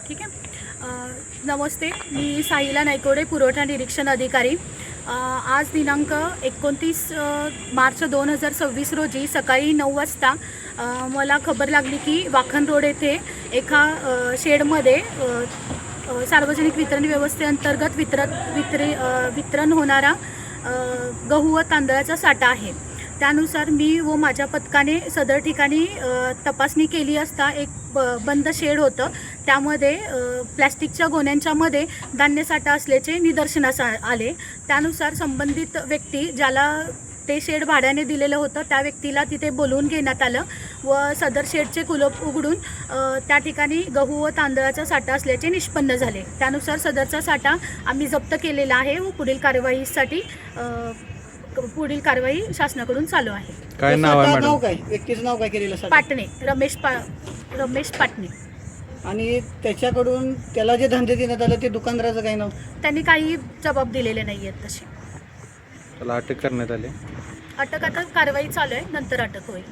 ठीक आहे. नमस्ते, मी साहिला नायकोडे, पुरवठा निरीक्षण अधिकारी. आज दिनांक 29 मार्च 2026 रोजी सकाळी 9 वाजता मला खबर लागली की वाखन रोड येथे एका शेडमध्ये सार्वजनिक वितरण व्यवस्थेअंतर्गत वितरण होणारा गहू व तांदळाचा साठा आहे. त्यानुसार मी व माझ्या पथकाने सदर ठिकाणी तपासणी केली असता एक बंद शेड होतं. त्यामध्ये प्लॅस्टिकच्या गोण्यांच्यामध्ये धान्य साठा असल्याचे निदर्शनास आले. त्यानुसार संबंधित व्यक्ती ज्याला ते शेड भाड्याने दिलेलं होतं त्या व्यक्तीला तिथे बोलवून घेण्यात आलं व सदर शेडचे कुलूप उघडून त्या ठिकाणी गहू व तांदळाचा साठा असल्याचे निष्पन्न झाले. त्यानुसार सदरचा साठा आम्ही जप्त केलेला आहे व पुढील कारवाई शासनाकडून चालू आहे. काय नाव आहे मॅडम? काय व्यक्तीचं नाव काय केलेलं पाटणे, रमेश पाटणे. आणि त्याच्याकडून त्याला जे धंदे देण्यात आले ते दुकानदाराचं काय नाव? त्यांनी काही जबाब दिलेले नाही आहेत तसे. त्याला अटक करण्यात आली. अटक आता कारवाई चालू आहे, नंतर अटक होईल.